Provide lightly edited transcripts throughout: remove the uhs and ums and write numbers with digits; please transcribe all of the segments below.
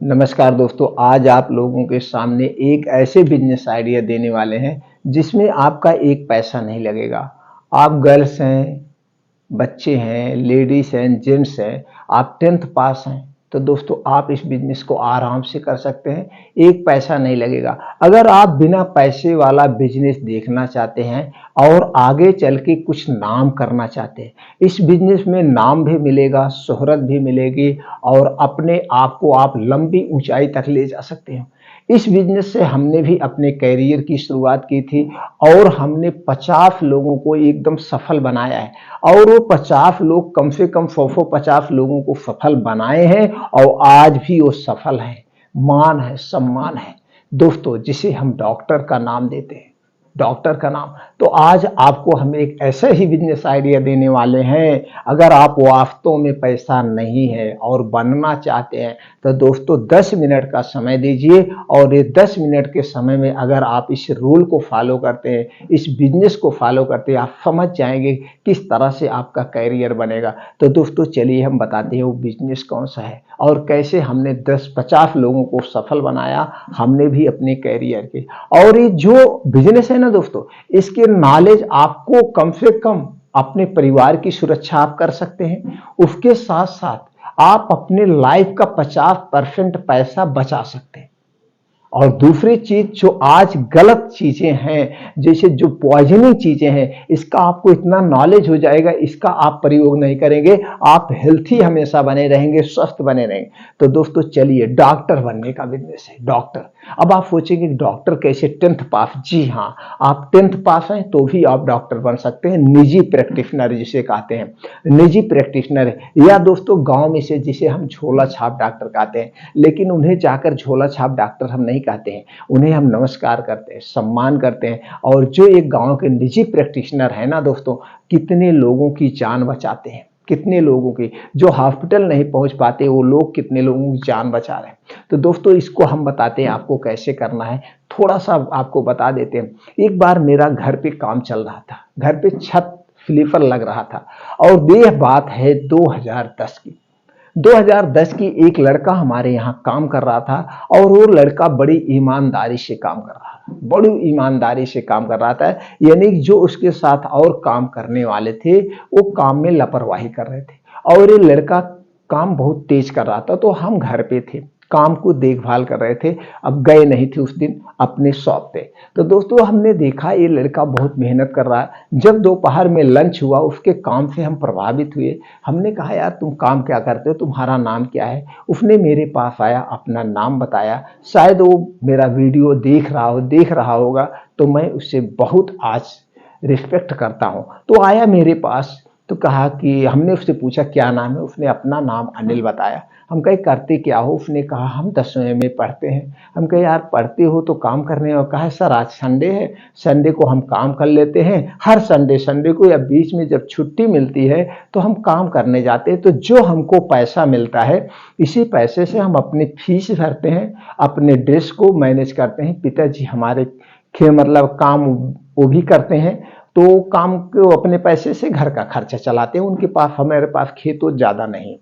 नमस्कार दोस्तों, आज आप लोगों के सामने एक ऐसे बिजनेस आइडिया देने वाले हैं जिसमें आपका एक पैसा नहीं लगेगा। आप गर्ल्स हैं, बच्चे हैं, लेडीज हैं, जेंट्स हैं, आप 10th पास हैं, तो दोस्तों आप इस बिजनेस को आराम से कर सकते हैं। एक पैसा नहीं लगेगा। अगर आप बिना पैसे वाला बिजनेस देखना चाहते हैं और आगे चल के कुछ नाम करना चाहते हैं, इस बिजनेस में नाम भी मिलेगा, शोहरत भी मिलेगी और अपने आप को आप लंबी ऊंचाई तक ले जा सकते हैं। इस बिजनेस से हमने भी अपने कैरियर की शुरुआत की थी और हमने 50 लोगों को एकदम सफल बनाया है और वो 50 लोग कम से कम 100-150 लोगों को सफल बनाए हैं और आज भी वो सफल हैं। मान है, सम्मान है दोस्तों, जिसे हम डॉक्टर का नाम देते हैं, डॉक्टर का नाम। तो आज आपको हम एक ऐसा ही बिजनेस आइडिया देने वाले हैं। अगर आप वास्तव में पैसा नहीं है और बनना चाहते हैं तो दोस्तों 10 मिनट का समय दीजिए और ये 10 मिनट के समय में अगर आप इस रूल को फॉलो करते हैं, इस बिजनेस को फॉलो करते हैं, आप समझ जाएंगे किस तरह से आपका कैरियर बनेगा। तो दोस्तों चलिए हम बताते हैं वो बिजनेस कौन सा है और कैसे हमने 10-50 लोगों को सफल बनाया, हमने भी अपने कैरियर के। और ये जो बिजनेस है ना दोस्तों, इसके नॉलेज आपको कम से कम अपने परिवार की सुरक्षा आप कर सकते हैं, उसके साथ साथ आप अपने लाइफ का 50% पैसा बचा सकते हैं। और दूसरी चीज जो आज गलत चीजें हैं, जैसे जो पॉइजनिंग चीजें हैं, इसका आपको इतना नॉलेज हो जाएगा, इसका आप प्रयोग नहीं करेंगे, आप हेल्थी हमेशा बने रहेंगे, स्वस्थ बने रहेंगे। तो दोस्तों चलिए, डॉक्टर बनने का बिजनेस है, डॉक्टर। अब आप सोचेंगे डॉक्टर कैसे, 10th पास? जी हाँ, आप 10th पास हैं तो भी आप डॉक्टर बन सकते हैं। निजी प्रैक्टिशनर जिसे कहते हैं, निजी प्रैक्टिशनर, या दोस्तों गांव में से जिसे हम झोला छाप डॉक्टर कहते हैं, लेकिन उन्हें जाकर झोला छाप डॉक्टर हम नहीं कहते हैं, उन्हें हम नमस्कार करते हैं, सम्मान करते हैं। और जो एक गांव के निजी प्रैक्टिशनर है ना दोस्तों, कितने लोगों की जान बचाते हैं, कितने लोगों की, जो हॉस्पिटल नहीं पहुंच पाते वो लोग कितने लोगों की जान बचा रहे हैं। तो दोस्तों इसको हम बताते हैं आपको कैसे करना है, थोड़ा सा आपको बता देते हैं। एक बार मेरा घर पे काम चल रहा था, घर पे छत स्लीपर लग रहा था और यह बात है 2010 की। 2010 की एक लड़का हमारे यहाँ काम कर रहा था और वो लड़का बड़ी ईमानदारी से काम कर रहा था, बड़ी ईमानदारी से काम कर रहा था। यानी जो उसके साथ और काम करने वाले थे वो काम में लापरवाही कर रहे थे और ये लड़का काम बहुत तेज कर रहा था। तो हम घर पे थे, काम को देखभाल कर रहे थे। अब गए नहीं थे उस दिन अपने शॉप पे। तो दोस्तों हमने देखा ये लड़का बहुत मेहनत कर रहा है। जब दोपहर में लंच हुआ, उसके काम से हम प्रभावित हुए। हमने कहा यार तुम काम क्या करते हो, तुम्हारा नाम क्या है? उसने मेरे पास आया, अपना नाम बताया। शायद वो मेरा वीडियो देख रहा होगा, तो मैं उससे बहुत आज रिस्पेक्ट करता हूँ। तो आया मेरे पास, तो कहा कि, हमने उससे पूछा क्या नाम है, उसने अपना नाम अनिल बताया। हम कहे करते क्या हो? उसने कहा हम 10वीं में पढ़ते हैं। हम कहे यार पढ़ते हो तो काम करने, और कहा सर आज संडे है, संडे को हम काम कर लेते हैं। हर संडे को या बीच में जब छुट्टी मिलती है तो हम काम करने जाते हैं। तो जो हमको पैसा मिलता है, इसी पैसे से हम अपनी फीस भरते हैं, अपने ड्रेस को मैनेज करते हैं। पिताजी हमारे मतलब काम वो भी करते हैं, तो काम को अपने पैसे से घर का खर्चा चलाते हैं। उनके पास, हमारे पास खेत ज्यादा नहीं।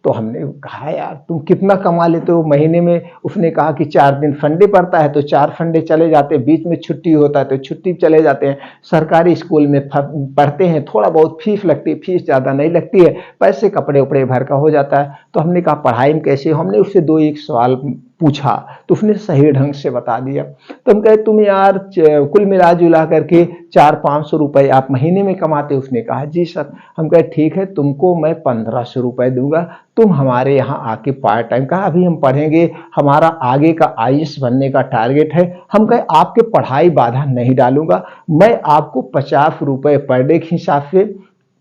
तो हमने कहा यार तुम कितना कमा लेते हो महीने में? उसने कहा कि 4 दिन संडे पड़ता है तो 4 संडे चले जाते हैं, बीच में छुट्टी होता है तो छुट्टी चले जाते हैं। सरकारी स्कूल में पढ़ते हैं, थोड़ा बहुत फीस लगती है, फीस ज़्यादा नहीं लगती है, पैसे कपड़े उपड़े भर का हो जाता है। तो हमने कहा पढ़ाई में कैसे? हमने उससे 2-1 सवाल पूछा तो उसने सही ढंग से बता दिया। तो हम कहे तुम यार कुल मिला जुला करके 400-500 रुपए आप महीने में कमाते? उसने कहा जी सर। हम कहे ठीक है, तुमको मैं 1500 रुपए दूंगा, तुम हमारे यहाँ आके पार्ट टाइम। कहा अभी हम पढ़ेंगे, हमारा आगे का आईएएस बनने का टारगेट है। हम कहे आपके पढ़ाई बाधा नहीं डालूंगा, मैं आपको 50 रुपए पर डे के हिसाब से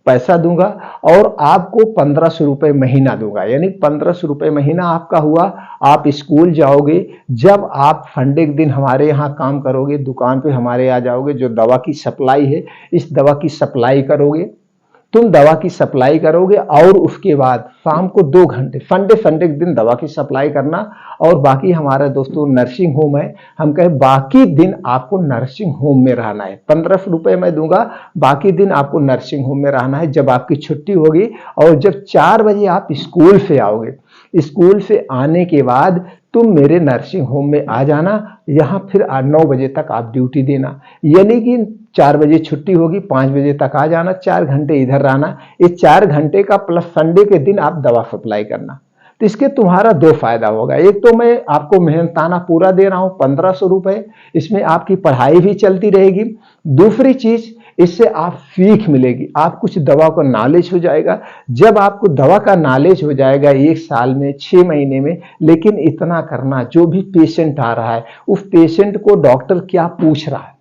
पैसा दूंगा और आपको 1500 रुपए महीना दूंगा। यानी 1500 रुपए महीना आपका हुआ। आप स्कूल जाओगे, जब आप संडे के दिन हमारे यहाँ काम करोगे, दुकान पे हमारे यहाँ जाओगे, जो दवा की सप्लाई है, इस दवा की सप्लाई करोगे, तुम दवा की सप्लाई करोगे और उसके बाद शाम को 2 घंटे संडे के दिन दवा की सप्लाई करना। और बाकी हमारा दोस्तों नर्सिंग होम है, हम कहे बाकी दिन आपको नर्सिंग होम में रहना है। 1500 रुपए मैं दूंगा, बाकी दिन आपको नर्सिंग होम में रहना है। जब आपकी छुट्टी होगी और जब 4 बजे आप स्कूल से आओगे, स्कूल से आने के बाद तुम मेरे नर्सिंग होम में आ जाना, यहाँ फिर 9 बजे तक आप ड्यूटी देना, यानी कि 4 बजे छुट्टी होगी, 5 बजे तक आ जाना, 4 घंटे इधर रहना, ये 4 घंटे का प्लस संडे के दिन आप दवा सप्लाई करना। तो इसके तुम्हारा दो फायदा होगा, एक तो मैं आपको मेहनताना पूरा दे रहा हूं 1500 रुपए, इसमें आपकी पढ़ाई भी चलती रहेगी। दूसरी चीज, इससे आप सीख मिलेगी, आप कुछ दवा का नॉलेज हो जाएगा। जब आपको दवा का नॉलेज हो जाएगा 1 साल में, 6 महीने में, लेकिन इतना करना, जो भी पेशेंट आ रहा है उस पेशेंट को डॉक्टर क्या पूछ रहा है,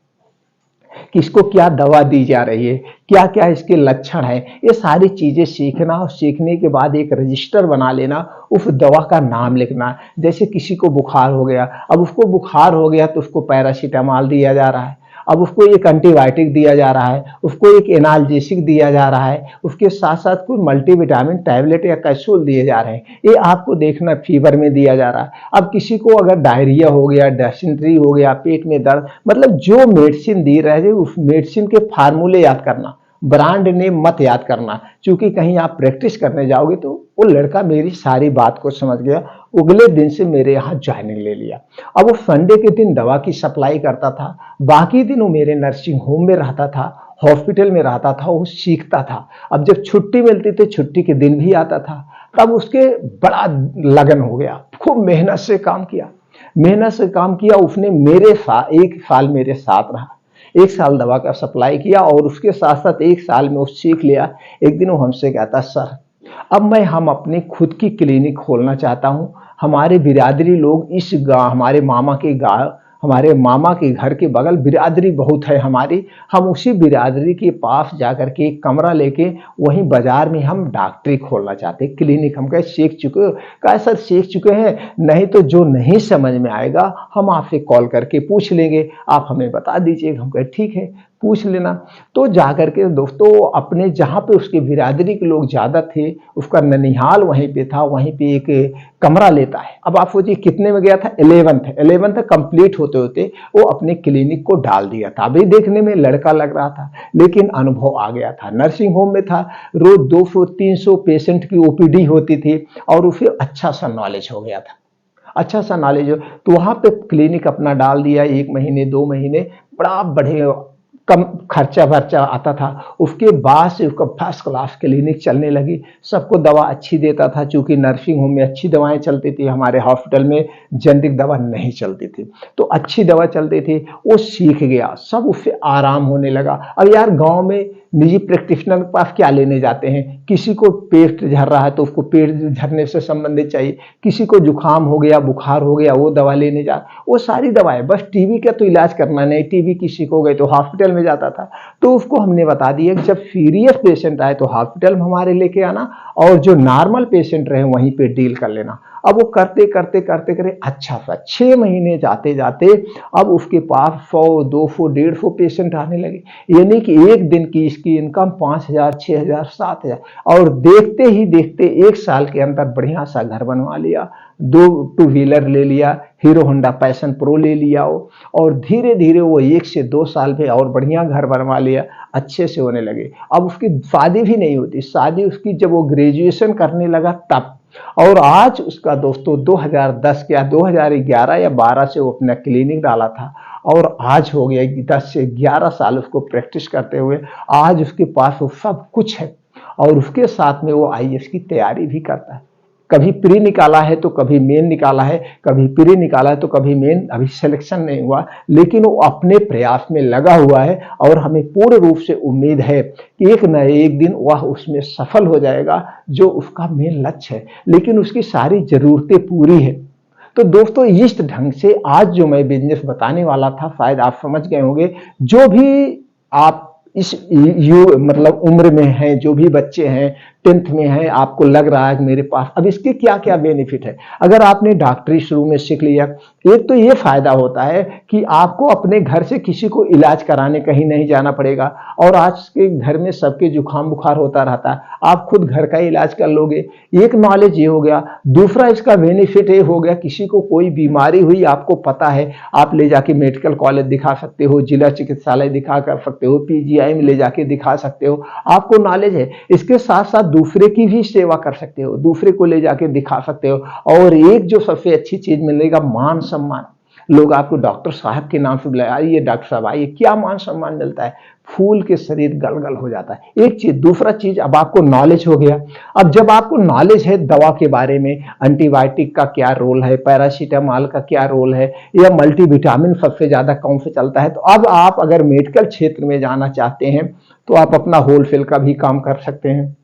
किसको क्या दवा दी जा रही है, क्या क्या इसके लक्षण है, ये सारी चीजें सीखना, और सीखने के बाद एक रजिस्टर बना लेना, उस दवा का नाम लिखना। जैसे किसी को बुखार हो गया, अब उसको बुखार हो गया तो उसको पैरासीटामोल दिया जा रहा है, अब उसको एक एंटीबायोटिक दिया जा रहा है, उसको एक एनाल्जेसिक दिया जा रहा है, उसके साथ साथ कोई मल्टीविटामिन टैबलेट या कैप्सूल दिए जा रहे हैं, ये आपको देखना, फीवर में दिया जा रहा है। अब किसी को अगर डायरिया हो गया, डिसेंट्री हो गया, पेट में दर्द, मतलब जो मेडिसिन दी रहे थे उस मेडिसिन के फार्मूले याद करना, ब्रांड नेम मत याद करना, क्योंकि कहीं आप प्रैक्टिस करने जाओगे तो वो लड़का मेरी सारी बात को समझ गया, अगले दिन से मेरे यहाँ ज्वाइनिंग ले लिया। अब वो संडे के दिन दवा की सप्लाई करता था, बाकी दिन वो मेरे नर्सिंग होम में रहता था, हॉस्पिटल में रहता था, वो सीखता था। अब जब छुट्टी मिलती थी, छुट्टी के दिन भी आता था, तब उसके बड़ा लगन हो गया, खूब मेहनत से काम किया, मेहनत से काम किया उसने। 1 साल मेरे साथ रहा, 1 साल दवा का सप्लाई किया, और उसके साथ साथ 1 साल में वो सीख लिया। एक दिन वो हमसे कहता, सर अब हम अपनी खुद की क्लिनिक खोलना चाहता हूं, हमारे बिरादरी लोग इस गांव, हमारे मामा के घर के बगल बिरादरी बहुत है हमारी, हम उसी बिरादरी के पास जाकर के एक कमरा लेके वहीं बाजार में हम डॉक्टरी खोलना चाहते हैं, क्लिनिक। हम कहे सीख चुके हो? कहा सर सीख चुके हैं, नहीं तो जो नहीं समझ में आएगा हम आपसे कॉल करके पूछ लेंगे, आप हमें बता दीजिएगा। हम कहे ठीक है, पूछ लेना। तो जाकर के दोस्तों अपने जहाँ पे उसके बिरादरी के लोग ज्यादा थे, उसका ननिहाल वहीं पे था, वहीं पे एक कमरा लेता है। अब आप सोचिए कितने में गया था, 11th कंप्लीट होते होते वो अपने क्लिनिक को डाल दिया था। अभी देखने में लड़का लग रहा था, लेकिन अनुभव आ गया था, नर्सिंग होम में था, रोज 200-300 पेशेंट की ओपीडी होती थी, और उसे अच्छा सा नॉलेज हो गया था, अच्छा सा नॉलेज हो। तो वहां पे क्लिनिक अपना डाल दिया, 1 महीने 2 महीने बड़ा बढ़िया कम खर्चा वर्चा आता था। उसके बाद से उसका फर्स्ट क्लास क्लिनिक चलने लगी, सबको दवा अच्छी देता था, चूंकि नर्सिंग होम में अच्छी दवाएं चलती थी, हमारे हॉस्पिटल में जेनरिक दवा नहीं चलती थी, तो अच्छी दवा चलती थी। वो सीख गया, सब उससे आराम होने लगा। अब यार गांव में निजी प्रैक्टिशनर के पास क्या लेने जाते हैं, किसी को पेट झड़ रहा है तो उसको पेट झड़ने से संबंधित चाहिए, किसी को जुकाम हो गया, बुखार हो गया, वो दवा लेने जा, वो सारी दवाएं, बस टीबी का तो इलाज करना नहीं, टीबी किसी को हो गई तो हॉस्पिटल में जाता था। तो उसको हमने बता दिया कि जब सीरियस पेशेंट आए तो हॉस्पिटल में हमारे लेके आना, और जो नॉर्मल पेशेंट रहे वहीं पे डील कर लेना। अब वो करते करते करते करते अच्छा सा 6 महीने जाते जाते अब उसके पास 100, 200, 150 पेशेंट आने लगे, यानी कि एक दिन की इसकी इनकम 5,000, 6,000, 7,000, और देखते ही देखते 1 साल के अंदर बढ़िया सा घर बनवा लिया, 2 टू व्हीलर ले लिया, हीरो होंडा पैशन प्रो ले लिया वो, और धीरे धीरे वो 1 से 2 साल में और बढ़िया घर बनवा लिया, अच्छे से होने लगे। अब उसकी शादी भी नहीं होती, शादी उसकी जब वो ग्रेजुएशन करने लगा तब। और आज उसका दोस्तों 2010 या 2011 या 12 से वो अपना क्लिनिक डाला था, और आज हो गया 10 से 11 साल उसको प्रैक्टिस करते हुए। आज उसके पास वो सब कुछ है, और उसके साथ में वो आईएएस की तैयारी भी करता है। कभी प्री निकाला है तो कभी मेन निकाला है, कभी प्री निकाला है तो कभी मेन, अभी सिलेक्शन नहीं हुआ, लेकिन वो अपने प्रयास में लगा हुआ है, और हमें पूर्ण रूप से उम्मीद है कि एक न एक दिन वह उसमें सफल हो जाएगा, जो उसका मेन लक्ष्य है, लेकिन उसकी सारी जरूरतें पूरी है। तो दोस्तों इस ढंग से आज जो मैं बिजनेस बताने वाला था, शायद आप समझ गए होंगे। जो भी आप इस मतलब उम्र में हैं, जो भी बच्चे हैं 10th में हैं, आपको लग रहा है कि मेरे पास अब इसके क्या क्या बेनिफिट है, अगर आपने डॉक्टरी शुरू में सीख लिया, एक तो ये फायदा होता है कि आपको अपने घर से किसी को इलाज कराने कहीं नहीं जाना पड़ेगा, और आज के घर में सबके जुकाम बुखार होता रहता है, आप खुद घर का इलाज कर लोगे, एक नॉलेज ये हो गया। दूसरा इसका बेनिफिट ये हो गया, किसी को कोई बीमारी हुई आपको पता है, आप ले जाके मेडिकल कॉलेज दिखा सकते हो, जिला चिकित्सालय दिखा कर सकते हो, पीजीआई में ले जाके दिखा सकते हो, आपको नॉलेज है। इसके साथ साथ दूसरे की भी सेवा कर सकते हो, दूसरे को ले जाके दिखा सकते हो। और एक जो सबसे अच्छी चीज मिलेगा, मान सम्मान। लोग आपको डॉक्टर साहब के नाम से बुलाए, आइए डॉक्टर साहब आइए, क्या मान सम्मान मिलता है, फूल के शरीर गलगल हो जाता है। एक चीज, दूसरा चीज, अब आपको नॉलेज हो गया। अब जब आपको नॉलेज है दवा के बारे में, एंटीबायोटिक का क्या रोल है, पैरासीटामॉल का क्या रोल है, या मल्टीविटामिन सबसे ज्यादा कौन से चलता है, तो अब आप अगर मेडिकल क्षेत्र में जाना चाहते हैं तो आप अपना होलसेल का भी काम कर सकते हैं।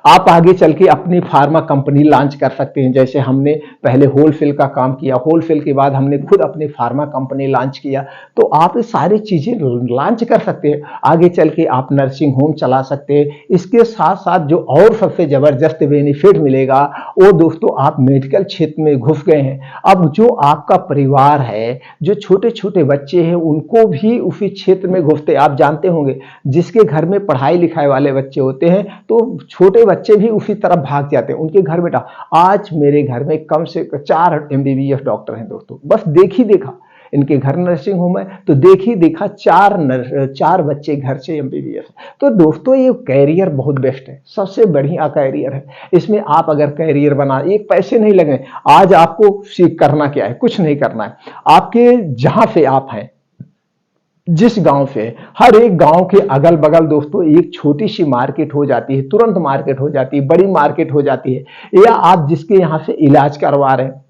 आप आगे चल के अपनी फार्मा कंपनी लॉन्च कर सकते हैं। जैसे हमने पहले होलसेल का काम किया, होलसेल के बाद हमने खुद अपनी फार्मा कंपनी लॉन्च किया, तो आप ये सारी चीजें लॉन्च कर सकते हैं। आगे चल के आप नर्सिंग होम चला सकते हैं। इसके साथ साथ जो और सबसे जबरदस्त बेनिफिट मिलेगा वो दोस्तों, आप मेडिकल क्षेत्र में घुस गए हैं, अब जो आपका परिवार है, जो छोटे छोटे बच्चे हैं, उनको भी उसी क्षेत्र में घुसते, आप जानते होंगे जिसके घर में पढ़ाई लिखाई वाले बच्चे होते हैं तो छोटे बच्चे भी उसी तरफ भाग जाते हैं उनके घर बेटा। आज मेरे घर में कम से कम 4 एमबीबीएस डॉक्टर हैं दोस्तों, बस देख ही देखा, इनके घर नर्सिंग होम है तो देख ही देखा, 4 बच्चे घर से एमबीबीएस। तो दोस्तों ये कैरियर बहुत बेस्ट है, सबसे बढ़िया कैरियर है। इसमें आप अगर कैरियर बना, एक पैसे नहीं लगे। आज आपको सीख करना क्या है, कुछ नहीं करना है। आपके जहां से आप हैं, जिस गांव से, हर एक गांव के अगल बगल दोस्तों एक छोटी सी मार्केट हो जाती है, तुरंत मार्केट हो जाती है, बड़ी मार्केट हो जाती है। या आप जिसके यहां से इलाज करवा रहे हैं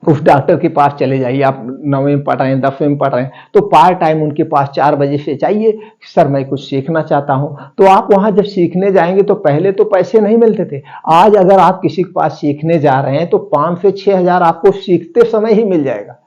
उस डॉक्टर के पास चले जाइए, आप 9वीं में पढ़ रहे हैं, 10वीं में पढ़ रहे हैं, तो पार्ट टाइम उनके पास 4 बजे से जाइए, सर मैं कुछ सीखना चाहता हूं। तो आप वहां जब सीखने जाएंगे तो पहले तो पैसे नहीं मिलते थे, आज अगर आप किसी के पास सीखने जा रहे हैं तो 5 से 6 हजार आपको सीखते समय ही मिल जाएगा।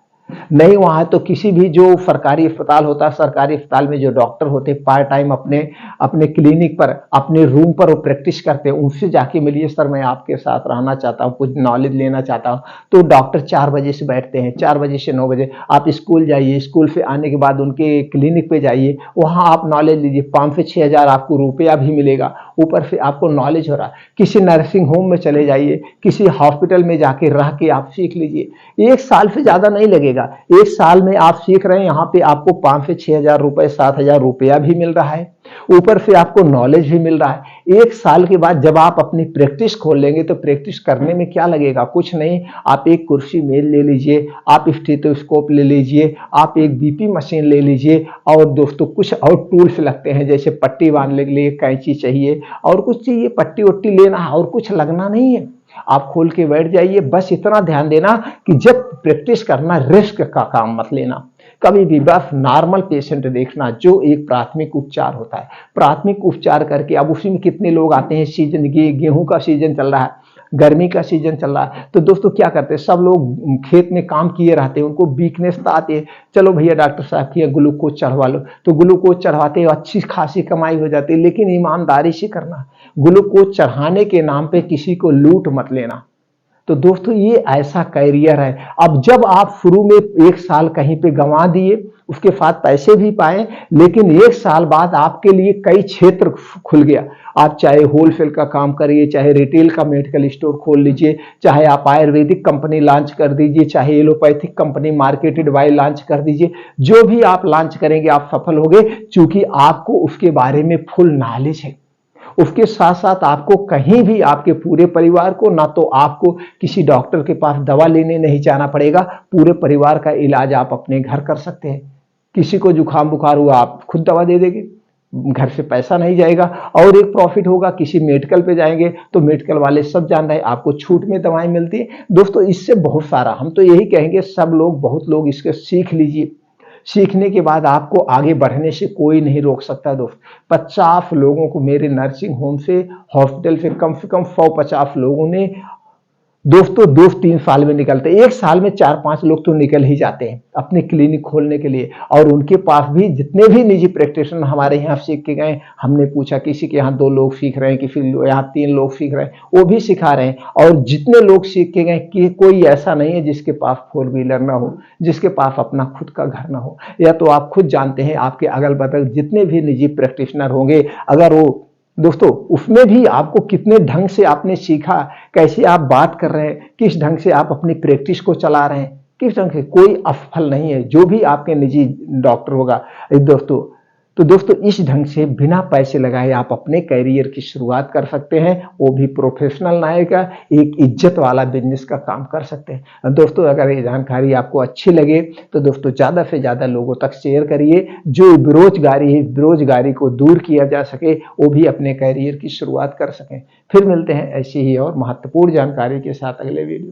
नहीं वहां तो किसी भी जो सरकारी अस्पताल होता है, सरकारी अस्पताल में जो डॉक्टर होते हैं पार्ट टाइम अपने अपने क्लिनिक पर, अपने रूम पर वो प्रैक्टिस करते हैं, उनसे जाके मिलिए, सर मैं आपके साथ रहना चाहता हूँ, कुछ नॉलेज लेना चाहता हूँ। तो डॉक्टर 4 बजे से बैठते हैं, 4 बजे से 9 बजे। आप स्कूल जाइए, स्कूल से आने के बाद उनके क्लिनिक पे जाइए, वहां आप नॉलेज लीजिए, 5 से 6 हजार आपको रुपया भी मिलेगा, ऊपर से आपको नॉलेज हो रहा है। किसी नर्सिंग होम में चले जाइए, किसी हॉस्पिटल में जाके रह के आप सीख लीजिए, 1 साल से ज्यादा नहीं लगेगा। 1 साल में आप सीख रहे हैं, यहाँ पे आपको 5 से 6 हजार रुपए, 7 हजार रुपया भी मिल रहा है, ऊपर से आपको नॉलेज भी मिल रहा है। 1 साल के बाद जब आप अपनी प्रैक्टिस खोल लेंगे तो प्रैक्टिस करने में क्या लगेगा, कुछ नहीं। आप एक कुर्सी मेज ले लीजिए, आप स्टेथोस्कोप ले लीजिए, आप एक बीपी मशीन ले लीजिए, और दोस्तों कुछ और टूल्स लगते हैं, जैसे पट्टी बांधने के लिए कैंची चाहिए और कुछ चाहिए, पट्टी वट्टी लेना है, और कुछ लगना नहीं है। आप खोल के बैठ जाइए, बस इतना ध्यान देना कि जब प्रैक्टिस करना रिस्क का काम मत लेना कभी भी, बस नॉर्मल पेशेंट देखना जो एक प्राथमिक उपचार होता है, प्राथमिक उपचार करके। अब उसी में कितने लोग आते हैं, सीजन गेहूं का सीजन चल रहा है, गर्मी का सीजन चल रहा है, तो दोस्तों क्या करते हैं, सब लोग खेत में काम किए रहते हैं, उनको वीकनेस तो आती है, चलो भैया डॉक्टर साहब की ग्लूकोज चढ़वा लो, तो ग्लूकोज चढ़वाते अच्छी खासी कमाई हो जाती है। लेकिन ईमानदारी से करना, ग्लूकोज चढ़ाने के नाम पे किसी को लूट मत लेना। तो दोस्तों ये ऐसा कैरियर है। अब जब आप शुरू में 1 साल कहीं पे गंवा दिए, उसके बाद पैसे भी पाए, लेकिन 1 साल बाद आपके लिए कई क्षेत्र खुल गया। आप चाहे होलसेल का काम करिए, चाहे रिटेल का मेडिकल स्टोर खोल लीजिए, चाहे आप आयुर्वेदिक कंपनी लॉन्च कर दीजिए, चाहे एलोपैथिक कंपनी मार्केटेड दवाई लॉन्च कर दीजिए, जो भी आप लॉन्च करेंगे आप सफल होंगे, क्योंकि आपको उसके बारे में फुल नॉलेज है। उसके साथ साथ आपको कहीं भी, आपके पूरे परिवार को, ना तो आपको किसी डॉक्टर के पास दवा लेने नहीं जाना पड़ेगा, पूरे परिवार का इलाज आप अपने घर कर सकते हैं। किसी को जुकाम बुखार हुआ आप खुद दवा दे देंगे, घर से पैसा नहीं जाएगा। और एक प्रॉफिट होगा, किसी मेडिकल पे जाएंगे तो मेडिकल वाले सब जान रहे हैं आपको छूट में दवाएं मिलती है। दोस्तों इससे बहुत सारा, हम तो यही कहेंगे सब लोग, बहुत लोग इसके सीख लीजिए। सीखने के बाद आपको आगे बढ़ने से कोई नहीं रोक सकता। दोस्त 50 लोगों को मेरे नर्सिंग होम से, हॉस्पिटल से कम 150 लोगों ने दोस्तों 2-3 साल में निकलते, 1 साल में 4-5 लोग तो निकल ही जाते हैं अपनी क्लिनिक खोलने के लिए। और उनके पास भी जितने भी निजी प्रैक्टिशनर हमारे यहाँ सीख के गए, हमने पूछा किसी के यहाँ 2 लोग सीख रहे हैं, किसी यहाँ 3 लोग सीख रहे हैं, वो भी सिखा रहे हैं। और जितने लोग सीख के गए कि कोई ऐसा नहीं है जिसके पास 4 व्हीलर ना हो, जिसके पास अपना खुद का घर ना हो। या तो आप खुद जानते हैं आपके अगल बगल जितने भी निजी प्रैक्टिशनर होंगे, अगर वो दोस्तों उसमें भी आपको कितने ढंग से आपने सीखा, कैसे आप बात कर रहे हैं, किस ढंग से आप अपनी प्रैक्टिस को चला रहे हैं, किस ढंग से, कोई असफल नहीं है जो भी आपके निजी डॉक्टर होगा दोस्तों। तो दोस्तों इस ढंग से बिना पैसे लगाए आप अपने करियर की शुरुआत कर सकते हैं, वो भी प्रोफेशनल नाय का एक इज्जत वाला बिजनेस का काम कर सकते हैं। दोस्तों अगर ये जानकारी आपको अच्छी लगे तो दोस्तों ज़्यादा से ज़्यादा लोगों तक शेयर करिए, जो बेरोजगारी है बेरोजगारी को दूर किया जा सके, वो भी अपने करियर की शुरुआत कर सकें। फिर मिलते हैं ऐसी ही और महत्वपूर्ण जानकारी के साथ अगले वीडियो।